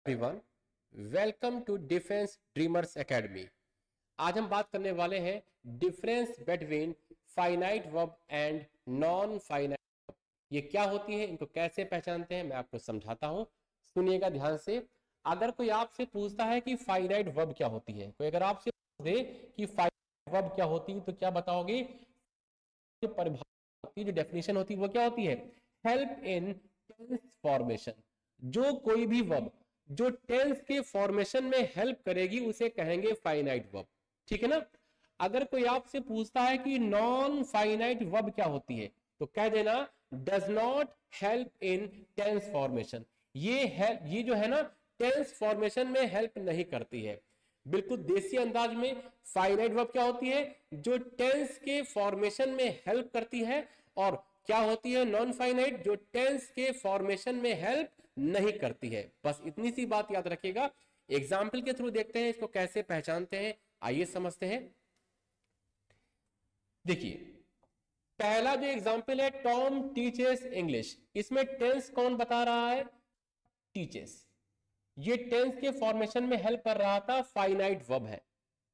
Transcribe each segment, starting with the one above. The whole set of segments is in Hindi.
Everyone, welcome to Defence Dreamers Academy. आज हम बात करने वाले हैं difference between finite verb and non finite verb. ये क्या होती है, इनको कैसे पहचानते हैं, मैं आपको समझाता हूं। सुनिएगा ध्यान से। अगर कोई आपसे पूछता है कि फाइनाइट वर्ब क्या होती है, कोई अगर आपसे पूछ दे कि फाइनाइट वर्ब क्या होती है, तो क्या बताओगे? परिभाषा, जो डेफिनेशन होती है वो क्या होती है? Help in tense formation. जो कोई भी वर्ब जो टेंस के फॉर्मेशन में हेल्प करेगी उसे कहेंगे फाइनाइट वर्ब। ठीक है ना। अगर कोई आपसे पूछता है कि नॉन फाइनाइट वर्ब क्या होती है, तो कह देना does not help in tense formation. ये जो है ना, टेंस फॉर्मेशन में हेल्प नहीं करती है। बिल्कुल देसी अंदाज में फाइनाइट वर्ब क्या होती है? जो टेंस के फॉर्मेशन में हेल्प करती है। और क्या होती है नॉन फाइनाइट? जो टेंस के फॉर्मेशन में हेल्प नहीं करती है। बस इतनी सी बात याद रखिएगा। एग्जाम्पल के थ्रू देखते हैं इसको कैसे पहचानते हैं। आइए समझते हैं। देखिए, पहला जो एग्जाम्पल है, टॉम टीचेस इंग्लिश। इसमें टेंस कौन बता रहा है? टीचेस। ये टेंस के फॉर्मेशन में हेल्प कर रहा था, फाइनाइट वर्ब है।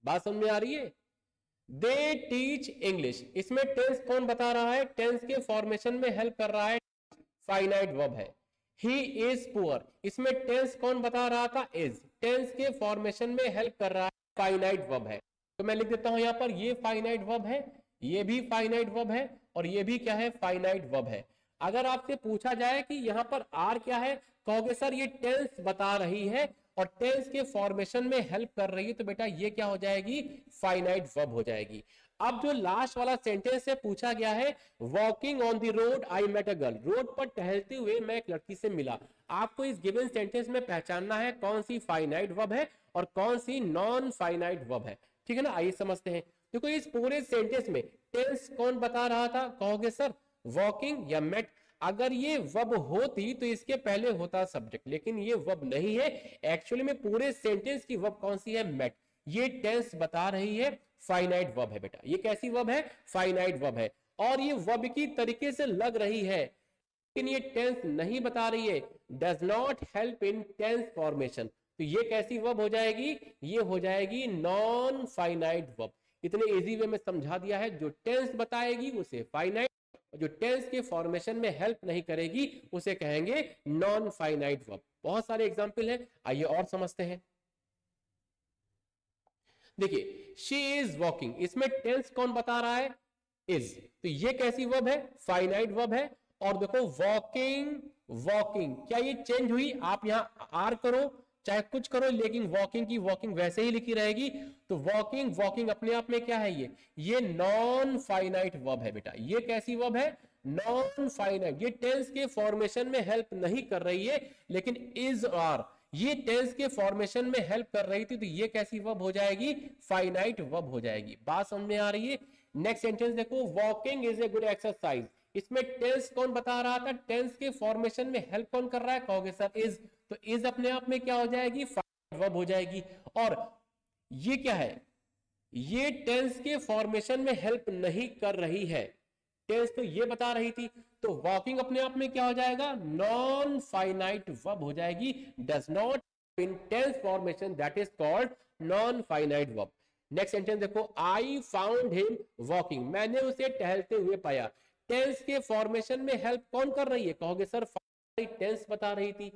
बात समझ में आ रही है? दे टीच इंग्लिश, इसमें टेंस कौन बता रहा है? टेंस के फॉर्मेशन में हेल्प कर रहा है, फाइनाइट वर्ब है। ही इज पुअर, इसमें टेंस कौन बता रहा था? इज। टेंस के फॉर्मेशन में हेल्प कर रहा है, फाइनाइट वर्ब है। तो मैं लिख देता हूं यहां पर, ये फाइनाइट वर्ब है, ये भी फाइनाइट वर्ब है, और ये भी क्या है? फाइनाइट वर्ब है। अगर आपसे पूछा जाए कि यहां पर आर क्या है, कहोगे सर ये टेंस बता रही है और टेंस के फॉर्मेशन में हेल्प कर रही है, तो बेटा ये क्या हो जाएगी? फाइनाइट वर्ब हो जाएगी। अब जो लास्ट वाला सेंटेंस से पूछा गया है, walking on the road I met a girl, road पर टहलते हुए मैं एक लड़की से मिला। आपको इस गिवन सेंटेंस में पहचानना है कौन सी फाइनाइट वर्ब है और कौन सी नॉन फाइनाइट वर्ब है। ठीक है ना। आइए समझते हैं। देखो, इस पूरे सेंटेंस में टेंस कौन बता रहा था? कहोगे सर वॉकिंग या मेट। अगर ये वर्ब होती तो इसके पहले होता सब्जेक्ट, लेकिन ये वर्ब नहीं है। एक्चुअली में पूरे सेंटेंस की वर्ब कौन सी है? मेट। ये टेंस बता रही है, फाइनाइट वर्ब है बेटा। ये कैसी वर्ब है? फाइनाइट वर्ब है। और ये वर्ब की तरीके से लग रही है, लेकिन ये टेंस नहीं बता रही है। Does not help in tense formation. तो ये कैसी वर्ब हो जाएगी? ये हो जाएगी नॉन फाइनाइट वर्ब। इतने इजी वे में समझा दिया है। जो टेंस बताएगी उसे फाइनाइट, जो टेंस के फॉर्मेशन में हेल्प नहीं करेगी उसे कहेंगे नॉन फाइनाइट वर्ब। बहुत सारे एग्जांपल हैं, आइए और समझते हैं। देखिए, शी इज वॉकिंग, इसमें टेंस कौन बता रहा है? इज। तो ये कैसी वर्ब है? फाइनाइट वर्ब है। और देखो वॉकिंग, वॉकिंग क्या ये चेंज हुई? आप यहां आर करो चाहे कुछ करो, लेकिन वॉकिंग की वॉकिंग वैसे ही लिखी रहेगी। तो वॉकिंग, वॉकिंग अपने आप में क्या है? ये नॉन फाइनाइट वर्ब है बेटा। ये कैसी वर्ब है? Non finite. ये टेंस के फॉर्मेशन में हेल्प नहीं कर रही है, लेकिन इज आर ये टेंस के फॉर्मेशन में हेल्प कर रही थी। तो ये कैसी वर्ब हो जाएगी? फाइनाइट वर्ब हो जाएगी। बात समझ में आ रही है? नेक्स्ट सेंटेंस देखो, walking is a good exercise. इसमें टेंस कौन बता रहा था? टेंस के फॉर्मेशन में हेल्प कौन कर रहा है? कहोगे सर इज। तो इज अपने आप में क्या हो जाएगी? फाइनाइट वर्ब हो जाएगी। और ये क्या है? ये टेंस के फॉर्मेशन में हेल्प नहीं कर रही है। टेंस तो ये बता रही थी। तो वॉकिंग अपने आप में क्या हो जाएगा? नॉन फाइनाइट वर्ब हो जाएगी। Does not in tense formation, that is called non finite verb. Next sentence देखो, आई फाउंड हिम वॉकिंग, मैंने उसे टहलते हुए पाया। टेंस के फॉर्मेशन में हेल्प कौन कर रही है? कहोगे सर फाइनाइट टेंस बता रही थी।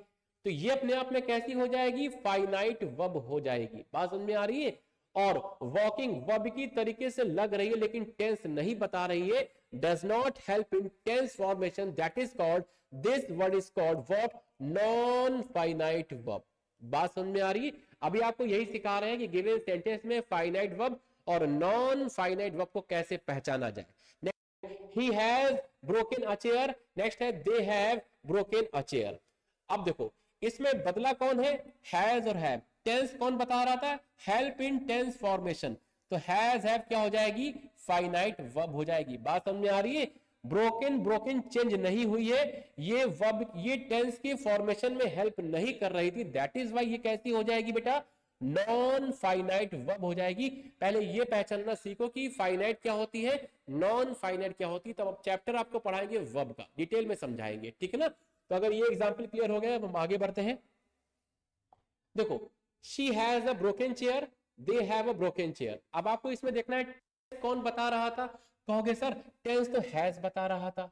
तो ये अपने आप में कैसी हो जाएगी? फाइनाइट वर्ब हो जाएगी। बात समझ में आ रही है? और वॉकिंग वर्ब की तरीके से लग रही है, लेकिन टेंस नहीं बता रही है। Does not help in tense formation, that is called, this word is called what? Non finite verb. बात समझ में आ रही है? अभी आपको यही सिखा रहे हैं कि गिवन सेंटेंस में फाइनाइट वर्ब और नॉन फाइनाइट वर्ब को कैसे पहचाना जाए। He has broken a chair, next है they have broken a chair. अब देखो, इसमें बदला कौन है? हैज और हैव। टेंस कौन बता रहा था? Help in tense formation. तो हैज हैव क्या हो जाएगी? फाइनाइट वर्ब हो जाएगी। बात समझ में आ रही है? ब्रोकन, ब्रोकन चेंज नहीं हुई है। ये वर्ब, ये टेंस के फॉर्मेशन में हेल्प नहीं कर रही थी, दैट इज वाई ये कैसी हो जाएगी बेटा? नॉन फाइनाइट वर्ब हो जाएगी। पहले ये पहचानना सीखो कि फाइनाइट क्या होती है, नॉन फाइनाइट क्या होती है। तब अब चैप्टर आपको पढ़ाएंगे वर्ब का, डिटेल में समझाएंगे। ठीक है ना। तो अगर ये एग्जांपल क्लियर हो गया, अब हम आगे बढ़ते हैं। देखो she has a broken chair, they have a broken chair. अब आपको इसमें देखना है कौन बता रहा था। कहोगे सर टेंस तो हैज बता रहा था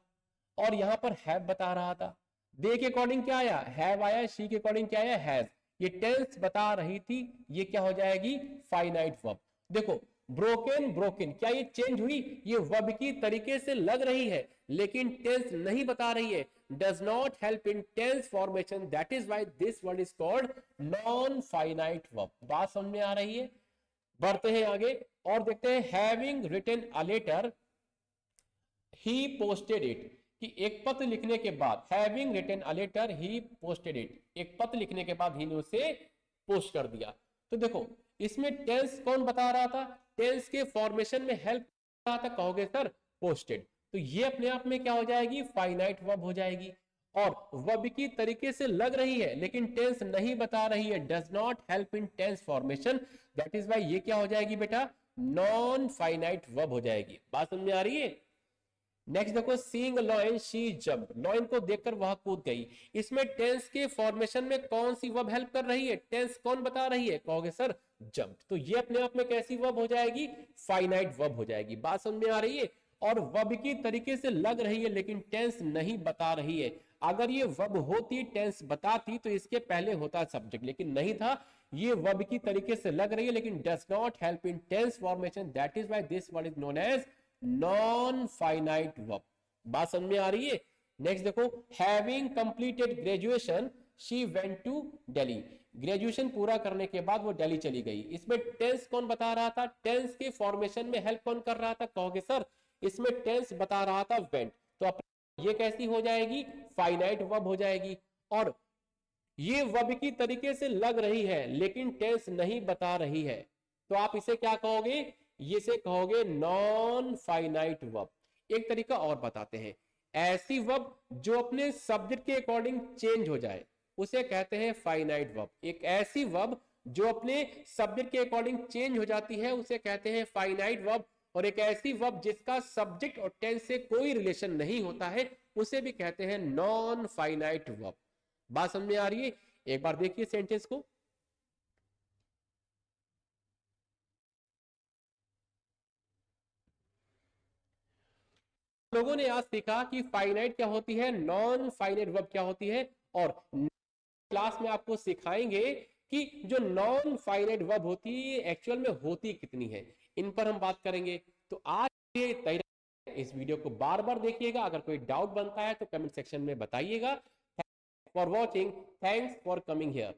और यहां पर हैव बता रहा था। दे के अकॉर्डिंग क्या आया, हैव आया, शी के अकॉर्डिंग क्या आया, हैज। ये टेंस बता रही थी, ये क्या हो जाएगी, फाइनाइट वर्ब। देखो ब्रोकन ब्रोकन, क्या ये चेंज हुई, ये वर्ब की तरीके से लग रही है लेकिन टेंस नहीं बता रही है, does not help in tense formation, that is why this word is called non finite verb. बात समझ में आ रही है। बढ़ते हैं आगे और देखते हैं having written a letter he posted it, कि एक पत्र लिखने के बाद, having written a letter he posted it, एक पत्र लिखने के बाद ही ने उसे पोस्ट कर दिया। तो देखो इसमें टेंस कौन बता रहा था, टेंस के फॉर्मेशन में हेल्प कर रहा था, कहोगे सर पोस्टेड। तो ये अपने आप में क्या हो जाएगी, फाइनाइट वर्ब हो जाएगी। और वर्ब की तरीके से लग रही है लेकिन टेंस नहीं बता रही है, does not help in tense formation, that is why ये क्या हो जाएगी बेटा, नॉन फाइनाइट वर्ब हो जाएगी। बात समझ में आ रही है। नेक्स्ट देखो seeing lion she jumped, lion को देखकर वह कूद गई। इसमें टेंस के फॉर्मेशन में कौन सी वर्ब हेल्प कर रही है, टेंस कौन बता रही है, कहोगे सर जंप्ड। तो ये अपने आप में कैसी वर्ब हो जाएगी, फाइनाइट वर्ब हो जाएगी। बात समझ में आ रही है। और वर्ब की तरीके से लग रही है लेकिन टेंस नहीं बता रही है। अगर ये वर्ब होती, टेंस बताती, तो इसके पहले होता सब्जेक्ट, लेकिन नहीं था। ये वर्ब की तरीके से लग रही है लेकिन does not help in tense formation, that is why this word is known as non finite verb. बात समझ में आ रही है। नेक्स्ट देखो having completed graduation she went to Delhi, graduation पूरा करने के बाद वो दिल्ली चली गई। इसमें टेंस कौन बता रहा था, टेंस के फॉर्मेशन में हेल्प कौन कर रहा था, कहोगे सर इसमें टेंस बता रहा था वेंट। तो ये कैसी हो जाएगी, फाइनाइट वर्ब हो जाएगी। और ये वर्ब की तरीके से लग रही है लेकिन टेंस नहीं बता रही है, तो आप इसे क्या कहोगे, इसे कहोगे नॉन फाइनाइट वर्ब। एक तरीका और बताते हैं, ऐसी वर्ब जो अपने सब्जेक्ट के अकॉर्डिंग चेंज हो जाए उसे कहते हैं फाइनाइट वर्ब। एक ऐसी वर्ब जो अपने सब्जेक्ट के अकॉर्डिंग चेंज हो जाती है उसे कहते हैं फाइनाइट वर्ब। और एक ऐसी वर्ब जिसका सब्जेक्ट और टेंस से कोई रिलेशन नहीं होता है उसे भी कहते हैं नॉन फाइनाइट वर्ब। बात समझ में आ रही है। एक बार देखिए सेंटेंस को। लोगों ने आज सीखा कि फाइनाइट क्या होती है, नॉन फाइनाइट वर्ब क्या होती है। और क्लास में आपको सिखाएंगे कि जो नॉन फाइनाइट वर्ब होती है एक्चुअल में होती कितनी है, इन पर हम बात करेंगे। तो आज ये तैयार, इस वीडियो को बार बार देखिएगा, अगर कोई डाउट बनता है तो कमेंट सेक्शन में बताइएगा। For watching, thanks for coming here.